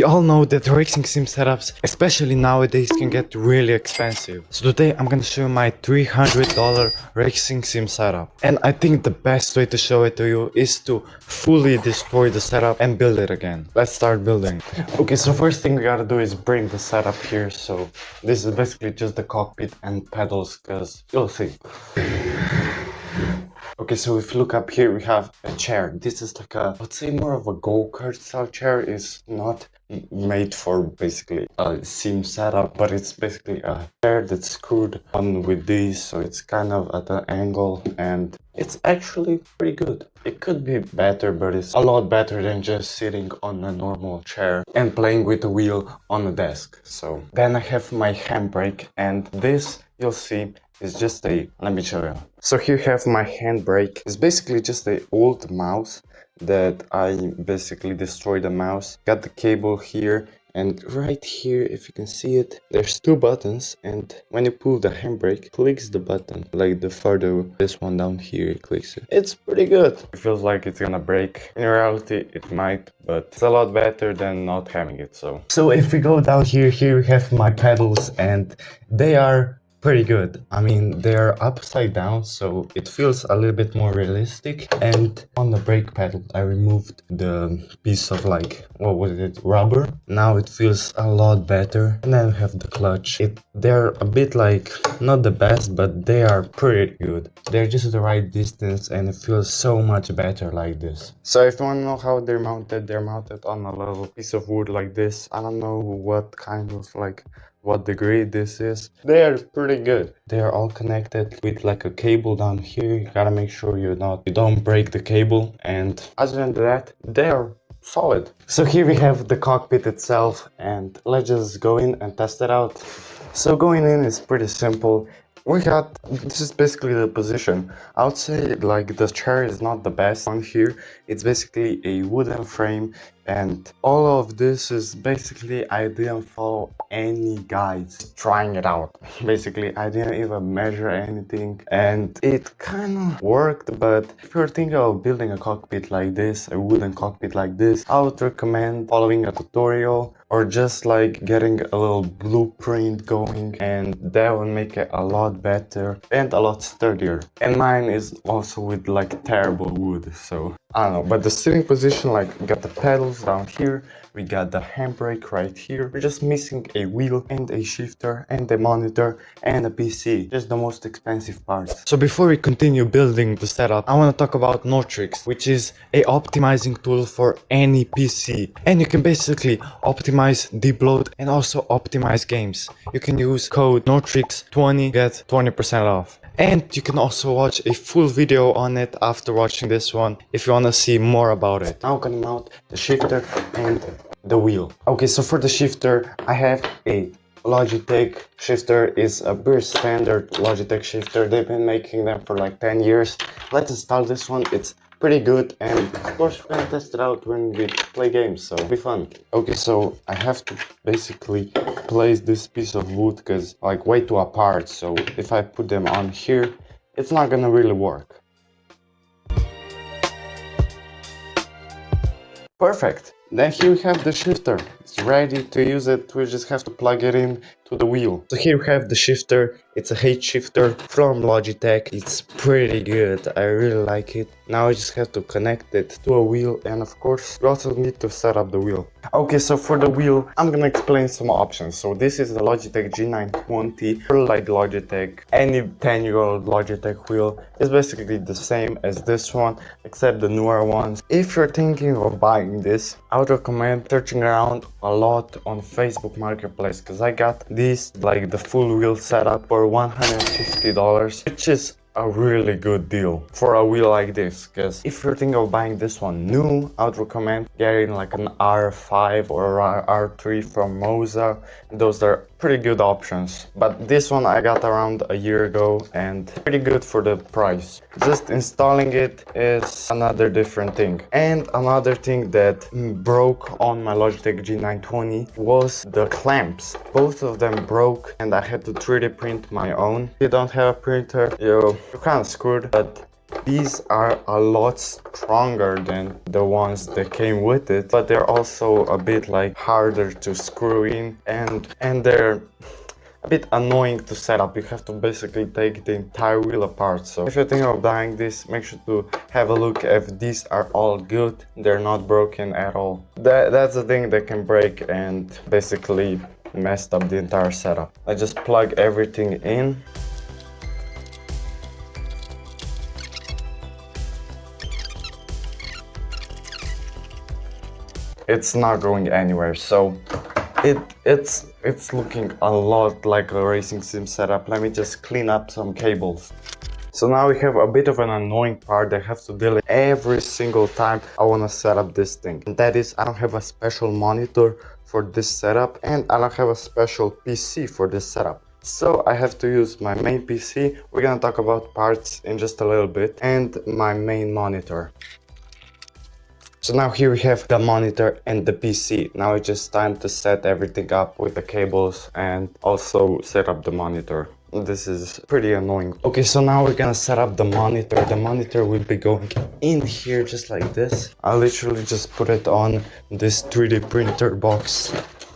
You all know that racing sim setups, especially nowadays, can get really expensive. So today I'm gonna show you my $300 racing sim setup. And I think the best way to show it to you is to fully destroy the setup and build it again. Let's start building. Okay, so first thing we gotta do is bring the setup here. So this is basically just the cockpit and pedals, because you'll see. Okay, so if you look up here, we have a chair. This is like a, let's say more of a go-kart style chair. It's not made for basically a sim setup, but it's basically a chair that's screwed on with these, so it's kind of at an angle, and it's actually pretty good. It could be better, but it's a lot better than just sitting on a normal chair and playing with a wheel on a desk. So then I have my handbrake, and this, you'll see, it's just let me show you. So here you have my handbrake. It's basically just an old mouse that I basically destroyed the mouse. Got the cable here, and right here, if you can see it, there's two buttons, and when you pull the handbrake, clicks the button, like the further this one down here clicks it. It's pretty good. It feels like it's gonna break. In reality, it might, but it's a lot better than not having it. So if we go down here we have my pedals, and they are pretty good. I mean, they're upside down, so it feels a little bit more realistic. And on the brake pedal, I removed the piece of, like, what was it, rubber. Now it feels a lot better. And then we have the clutch. They're a bit like, not the best, but they are pretty good. They're just the right distance, and it feels so much better like this. So if you want to know how they're mounted on a little piece of wood like this. I don't know what kind of, like, what degree this is. They are pretty good. They are all connected with like a cable down here. You gotta make sure you don't break the cable, and other than that, they are solid. So here we have the cockpit itself, and let's just go in and test it out. So going in is pretty simple. This is basically the position. I would say like the chair is not the best on here. It's basically a wooden frame, and all of this is basically, I didn't follow any guides trying it out. Basically, I didn't even measure anything, and it kind of worked. But if you're thinking of building a cockpit like this, a wooden cockpit like this, I would recommend following a tutorial, or just like getting a little blueprint going, and that will make it a lot better and a lot sturdier. And mine is also with like terrible wood, so I don't know. But the sitting position, like, we got the pedals down here, we got the handbrake right here. We're just missing a wheel and a shifter and a monitor and a PC, just the most expensive parts. So before we continue building the setup, I want to talk about NOTRX, which is a optimizing tool for any PC, and you can basically optimize deep load and also optimize games. You can use code NOTRX20, get 20% off. And you can also watch a full video on it after watching this one if you want to see more about it. Now I'm gonna mount the shifter and the wheel. Okay, so for the shifter, I have a Logitech shifter. Is a very standard Logitech shifter. They've been making them for like 10 years. Let's install this one. It's pretty good, and of course we're gonna test it out when we play games, so it'll be fun. Okay, so I have to basically place this piece of wood because like way too apart, so if I put them on here, it's not gonna really work. Perfect. Then here we have the shifter. It's ready to use it. We just have to plug it in to the wheel. So here we have the shifter. It's a height shifter from Logitech. It's pretty good. I really like it. Now I just have to connect it to a wheel, and of course we also need to set up the wheel. Okay, so for the wheel, I'm gonna explain some options. So this is the Logitech G920, like Logitech. Any 10-year-old Logitech wheel is basically the same as this one, except the newer ones. If you're thinking of buying this, I would recommend searching around a lot on Facebook Marketplace, because I got this, like the full wheel setup, for $150, which is a really good deal for a wheel like this. Because if you're thinking of buying this one new, I would recommend getting like an R5 or R3 from Moza. Those are pretty good options, but this one I got around a year ago, and pretty good for the price. Just installing it is another different thing. And another thing that broke on my Logitech G920 was the clamps. Both of them broke, and I had to 3D print my own. If you don't have a printer, you're kind of screwed, but These are a lot stronger than the ones that came with it, but they're also a bit like harder to screw in, and they're a bit annoying to set up. You have to basically take the entire wheel apart. So if you're thinking of buying this, make sure to have a look if these are all good, they're not broken at all. That's the thing that can break and basically messed up the entire setup. I just plug everything in. It's not going anywhere, so it's looking a lot like a racing sim setup. Let me just clean up some cables. So now we have a bit of an annoying part that I have to deal with every single time I want to set up this thing. And that is, I don't have a special monitor for this setup, and I don't have a special PC for this setup. So I have to use my main PC. We're gonna talk about parts in just a little bit, and my main monitor. So now here we have the monitor and the PC. Now it's just time to set everything up with the cables and also set up the monitor. This is pretty annoying. Okay, so now we're gonna set up the monitor. The monitor will be going in here just like this. I literally just put it on this 3D printer box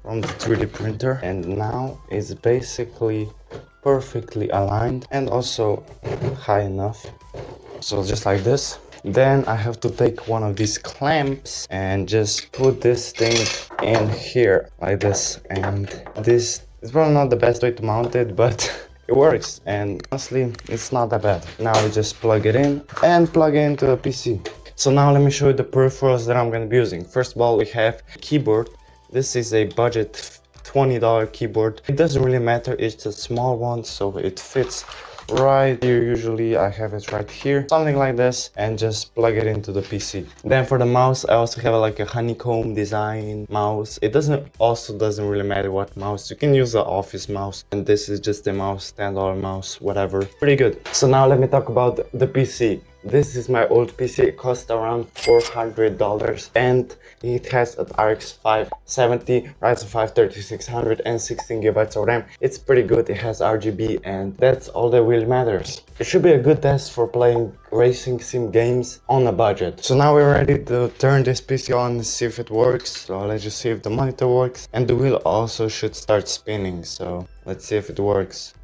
from the 3D printer. And now it's basically perfectly aligned and also high enough. So just like this. Then I have to take one of these clamps and just put this thing in here like this. And this is probably not the best way to mount it, but it works, and honestly it's not that bad. Now we just plug it in and plug it into the PC. So now let me show you the peripherals that I'm going to be using. First of all, we have keyboard. This is a budget $20 keyboard. It doesn't really matter, it's a small one, so it fits right here. Usually I have it right here, something like this, and just plug it into the PC. Then for the mouse, I also have like a honeycomb design mouse. It doesn't really matter what mouse. You can use the office mouse, and this is just a mouse, $10 mouse, whatever. Pretty good. So now let me talk about the PC. This is my old PC. It cost around $400, and it has an RX 570, Ryzen 5 3600, and 16GB of RAM. It's pretty good. It has RGB, and that's all that really matters. It should be a good test for playing racing sim games on a budget. So now we're ready to turn this PC on and see if it works. So let's just see if the monitor works, and the wheel also should start spinning. So let's see if it works.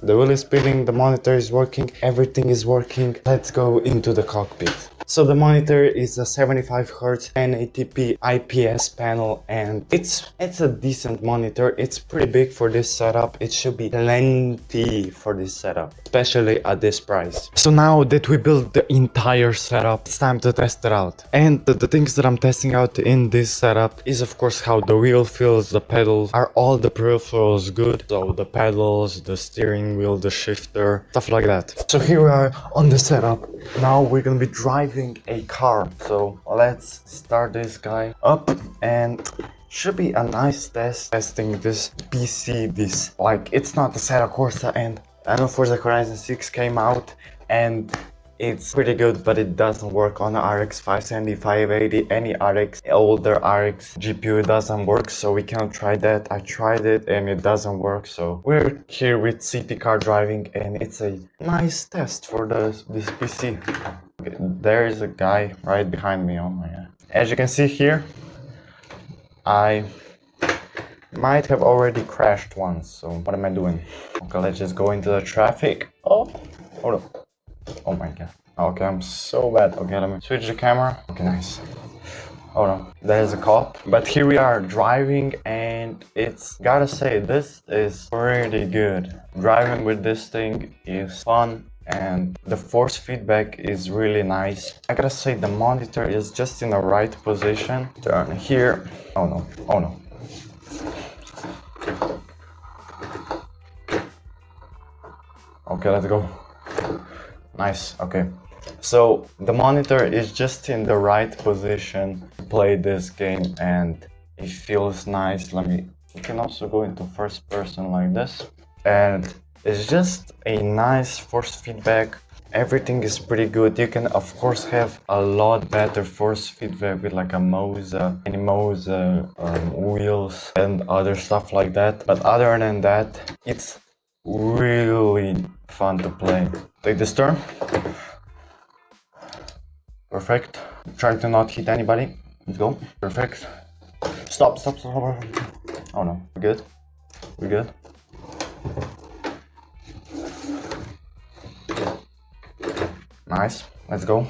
The wheel is spinning, the monitor is working, everything is working. Let's go into the cockpit. So the monitor is a 75Hz 1080p IPS panel, and it's a decent monitor. It's pretty big for this setup. It should be plenty for this setup, especially at this price. So now that we built the entire setup, it's time to test it out. And the things that I'm testing out in this setup is of course how the wheel feels, the pedals, are all the peripherals good? So the pedals, the steering wheel, the shifter, stuff like that. So here we are on the setup. Now we're gonna be driving a car. So let's start this guy up, and should be a nice test testing this PC. This, like, it's not the Setup Corsa, and I know Forza Horizon 6 came out and it's pretty good, but it doesn't work on the RX 570, 580, any RX, older RX GPU. It doesn't work, so we can't try that. I tried it and it doesn't work, so we're here with city car driving, and it's a nice test for this PC. Okay, there is a guy right behind me. Oh my god. As you can see here, I might have already crashed once, so what am I doing? Okay, let's just go into the traffic. Oh, hold up. Oh my god. Okay, I'm so bad. Okay, let me switch the camera. Okay, nice. Hold on. There's a cop. But here we are driving, and it's, gotta say, this is pretty good. Driving with this thing is fun, and the force feedback is really nice. I gotta say, the monitor is just in the right position. Turn here. Oh no. Oh no. Okay, let's go. Nice. Okay, so the monitor is just in the right position to play this game, and it feels nice. You can also go into first person like this, and it's just a nice force feedback. Everything is pretty good. You can of course have a lot better force feedback with like a Moza, any Moza wheels and other stuff like that, but other than that, it's really fun to play. Take this turn. Perfect. Try to not hit anybody. Let's go. Perfect. Stop. Oh no, we're good. We're good. Nice. Let's go.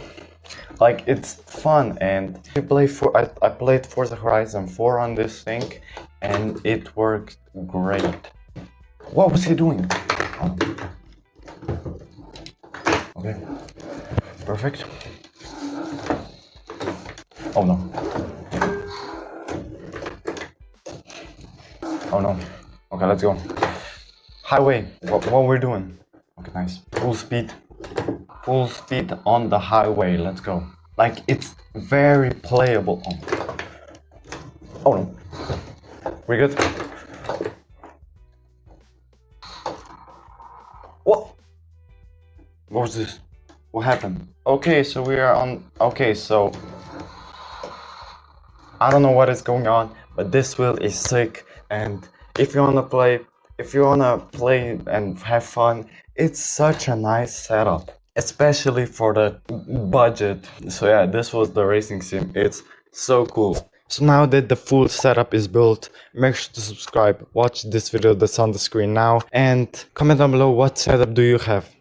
Like, it's fun, and I played Forza Horizon 4 on this thing, and it worked great. What was he doing? Oh. Okay. Perfect. Oh no. Oh no. Okay, let's go. Highway. What we're doing? Okay, nice. Full speed. Full speed on the highway. Let's go. Like, it's very playable. Oh no. We're good. What? What was this? What happened? Okay, so we are on. Okay, so I don't know what is going on, but this wheel is sick. And if you wanna play and have fun, it's such a nice setup, especially for the budget. So yeah, this was the racing sim. It's so cool. So now that the full setup is built, make sure to subscribe, watch this video that's on the screen now, and comment down below what setup do you have.